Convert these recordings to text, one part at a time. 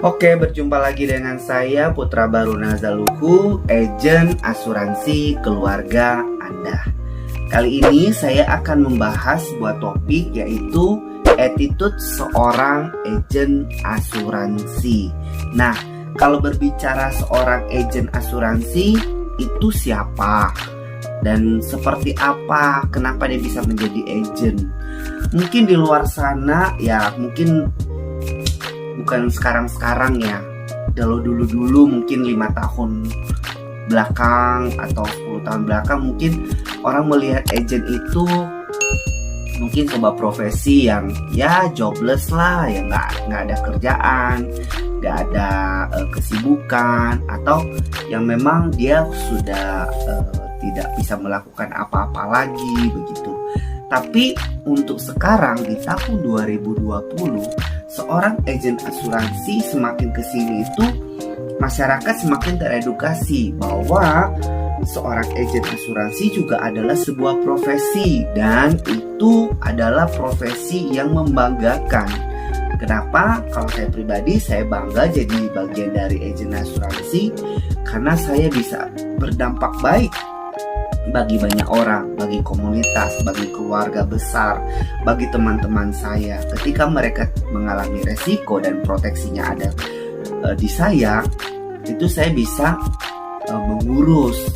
Oke, berjumpa lagi dengan saya Putra Baru Nazaluhu, agen asuransi keluarga Anda. Kali ini saya akan membahas sebuah topik, yaitu attitude seorang agen asuransi. Nah, kalau berbicara seorang agen asuransi, itu siapa? Dan seperti apa? Kenapa dia bisa menjadi agen? Mungkin di luar sana, ya mungkin bukan sekarang-sekarang ya, dulu mungkin 5 tahun belakang atau 10 tahun belakang, mungkin orang melihat agen itu mungkin sebuah profesi yang ya jobless lah, ya nggak ada kerjaan, nggak ada kesibukan, atau yang memang dia sudah tidak bisa melakukan apa-apa lagi begitu. Tapi untuk sekarang di tahun 2020, seorang agen asuransi semakin kesini itu masyarakat semakin teredukasi bahwa seorang agen asuransi juga adalah sebuah profesi, dan itu adalah profesi yang membanggakan. Kenapa? Kalau saya pribadi, saya bangga jadi bagian dari agen asuransi karena saya bisa berdampak baik bagi banyak orang, bagi komunitas, bagi keluarga besar, bagi teman-teman saya. Ketika mereka mengalami resiko dan proteksinya ada di saya, itu saya bisa mengurus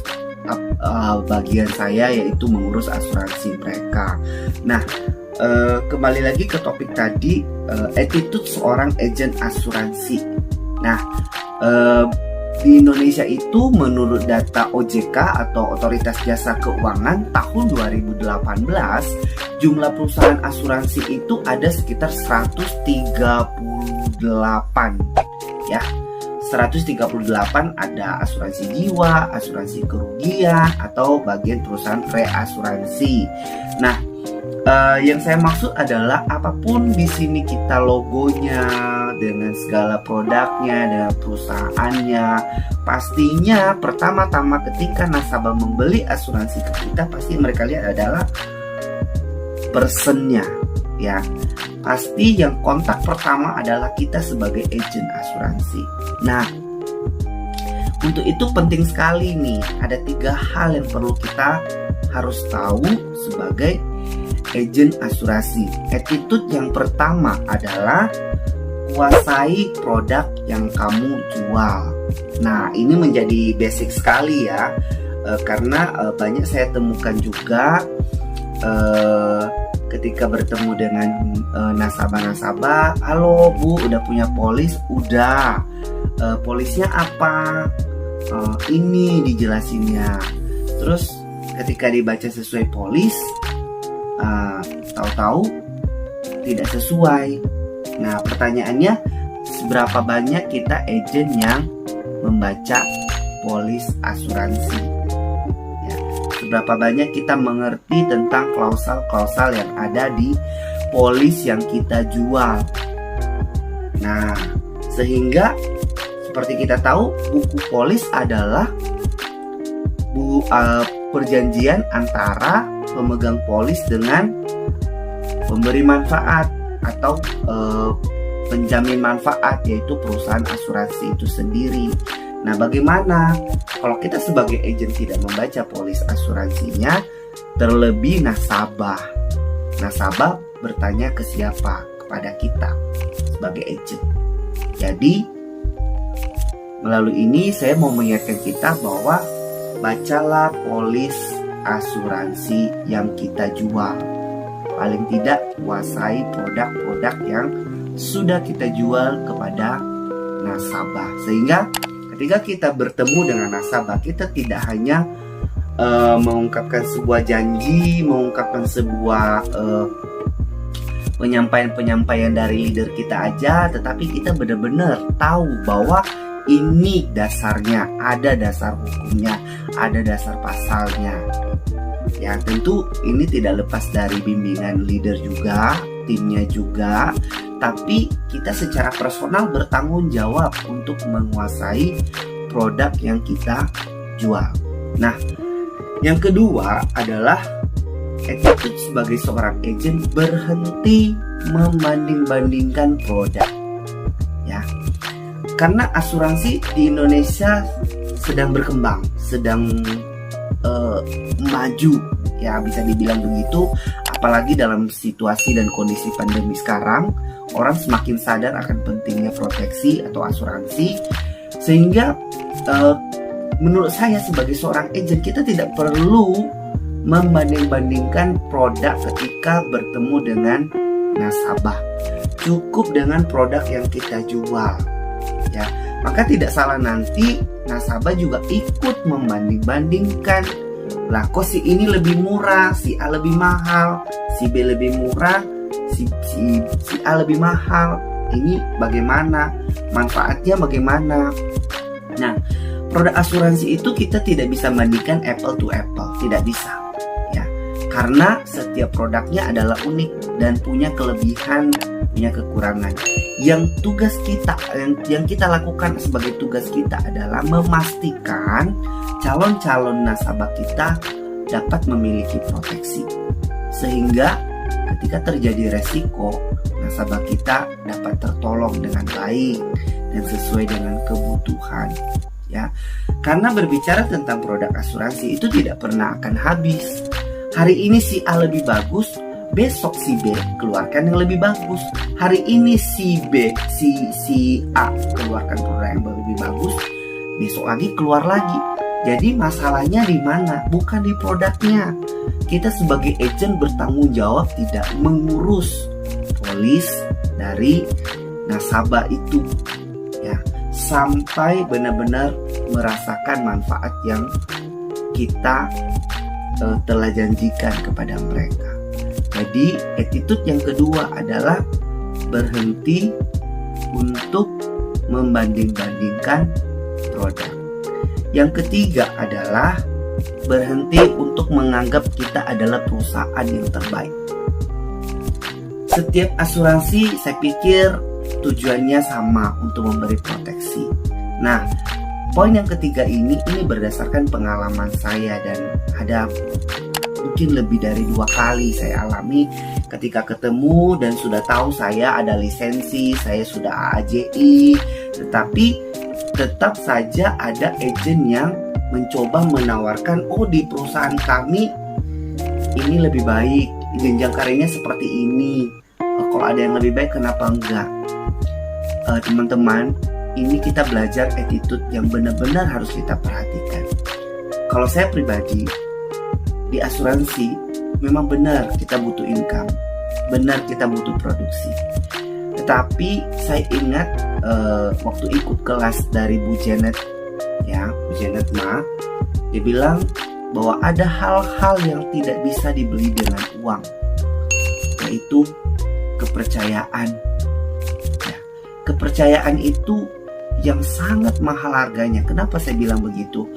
bagian saya, yaitu mengurus asuransi mereka. Nah, kembali lagi ke topik tadi, attitude seorang agen asuransi. Nah, di Indonesia itu menurut data OJK atau Otoritas Jasa Keuangan tahun 2018, jumlah perusahaan asuransi itu ada sekitar 138 ya. 138 ada asuransi jiwa, asuransi kerugian, atau bagian perusahaan reasuransi. Nah, yang saya maksud adalah apapun di sini kita logonya dengan segala produknya, dengan perusahaannya, pastinya pertama-tama ketika nasabah membeli asuransi ke kita, pasti mereka lihat adalah personnya, ya. Pasti yang kontak pertama adalah kita sebagai agen asuransi. Nah, untuk itu penting sekali nih, ada 3 hal yang perlu kita harus tahu sebagai agen asuransi. Attitude yang pertama adalah kuasai produk yang kamu jual. Nah, ini menjadi basic sekali ya, karena banyak saya temukan juga ketika bertemu dengan nasabah-nasabah, halo Bu, udah punya polis? Udah. Polisnya apa? Ini dijelasinnya. Terus ketika dibaca sesuai polis, tahu-tahu tidak sesuai. Nah, pertanyaannya, seberapa banyak kita agen yang membaca polis asuransi? Ya, seberapa banyak kita mengerti tentang klausal-klausal yang ada di polis yang kita jual? Nah, sehingga seperti kita tahu, buku polis adalah perjanjian antara pemegang polis dengan pemberi manfaat atau penjamin manfaat, yaitu perusahaan asuransi itu sendiri. Nah, bagaimana kalau kita sebagai agen tidak membaca polis asuransinya? Terlebih nasabah bertanya ke siapa? Kepada kita sebagai agen. Jadi melalui ini saya mau mengingatkan kita bahwa bacalah polis asuransi yang kita jual. Paling tidak kuasai produk-produk yang sudah kita jual kepada nasabah, sehingga ketika kita bertemu dengan nasabah, kita tidak hanya mengungkapkan sebuah janji, mengungkapkan sebuah penyampaian dari leader kita aja, tetapi kita benar-benar tahu bahwa ini dasarnya, ada dasar hukumnya, ada dasar pasalnya. Ya, tentu ini tidak lepas dari bimbingan leader juga, timnya juga, tapi kita secara personal bertanggung jawab untuk menguasai produk yang kita jual. Nah, yang kedua adalah attitude sebagai seorang agent, berhenti membanding-bandingkan produk. Ya, karena asuransi di Indonesia sedang berkembang, sedang maju, ya bisa dibilang begitu. Apalagi dalam situasi dan kondisi pandemi sekarang, orang semakin sadar akan pentingnya proteksi atau asuransi, sehingga menurut saya sebagai seorang agent, kita tidak perlu membanding-bandingkan produk ketika bertemu dengan nasabah. Cukup dengan produk yang kita jual, ya. Maka tidak salah nanti nasabah juga ikut membanding-bandingkan. Lah, kok si ini lebih murah, si A lebih mahal, si B lebih murah, si A lebih mahal. Ini bagaimana? Manfaatnya bagaimana? Nah, produk asuransi itu kita tidak bisa bandingkan apple to apple, tidak bisa. Ya, karena setiap produknya adalah unik dan punya kelebihan, punya kekurangan. Yang tugas kita, yang kita lakukan sebagai tugas kita adalah memastikan calon-calon nasabah kita dapat memiliki proteksi, sehingga ketika terjadi resiko, nasabah kita dapat tertolong dengan baik dan sesuai dengan kebutuhan. Ya, karena berbicara tentang produk asuransi itu tidak pernah akan habis. Hari ini si A lebih bagus, besok si B keluarkan yang lebih bagus. Hari ini si A keluarkan produk yang lebih bagus, besok lagi keluar lagi. Jadi masalahnya di mana? Bukan di produknya. Kita sebagai agent bertanggung jawab tidak mengurus polis dari nasabah itu, ya, sampai benar-benar merasakan manfaat yang kita telah janjikan kepada mereka. Jadi attitude yang kedua adalah berhenti untuk membanding-bandingkan produk. Yang ketiga adalah berhenti untuk menganggap kita adalah perusahaan yang terbaik. Setiap asuransi saya pikir tujuannya sama, untuk memberi proteksi. Nah, poin yang ketiga ini berdasarkan pengalaman saya, dan ada mungkin lebih dari 2 kali saya alami ketika ketemu dan sudah tahu saya ada lisensi, saya sudah AAJI, tetapi tetap saja ada agent yang mencoba menawarkan, oh di perusahaan kami ini lebih baik, jenjang karirnya seperti ini, kalau ada yang lebih baik kenapa enggak. Teman-teman, ini kita belajar attitude yang benar-benar harus kita perhatikan. Kalau saya pribadi, di asuransi memang benar kita butuh income, benar kita butuh produksi. Tetapi saya ingat waktu ikut kelas dari Bu Janet, ya, Bu Janet Ma, dia bilang bahwa ada hal-hal yang tidak bisa dibeli dengan uang, yaitu kepercayaan. Ya, kepercayaan itu yang sangat mahal harganya. Kenapa saya bilang begitu?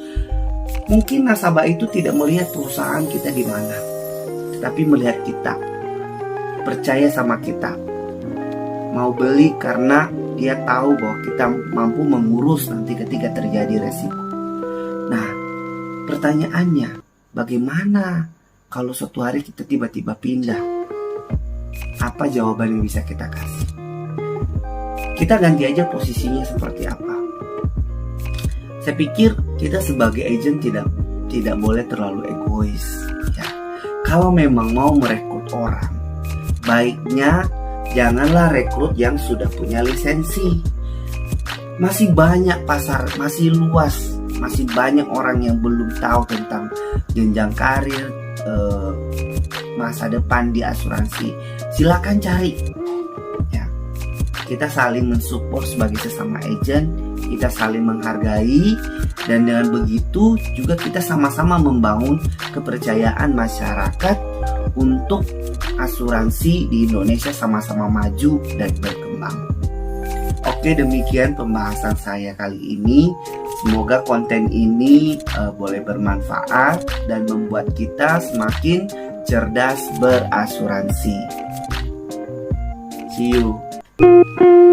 Mungkin nasabah itu tidak melihat perusahaan kita di mana, tetapi melihat kita, percaya sama kita, mau beli karena dia tahu bahwa kita mampu mengurus nanti ketika terjadi resiko. Nah, pertanyaannya, bagaimana kalau suatu hari kita tiba-tiba pindah? Apa jawaban yang bisa kita kasih? Kita ganti aja posisinya seperti apa. Saya pikir kita sebagai agent tidak boleh terlalu egois, ya. Kalau memang mau merekrut orang, baiknya janganlah rekrut yang sudah punya lisensi. Masih banyak pasar, masih luas, masih banyak orang yang belum tahu tentang jenjang karir, masa depan di asuransi. Silakan cari, ya. Kita saling mensupport sebagai sesama agent, kita saling menghargai, dan dengan begitu juga kita sama-sama membangun kepercayaan masyarakat untuk asuransi di Indonesia sama-sama maju dan berkembang. Oke, demikian pembahasan saya kali ini. Semoga konten ini boleh bermanfaat dan membuat kita semakin cerdas berasuransi. See you.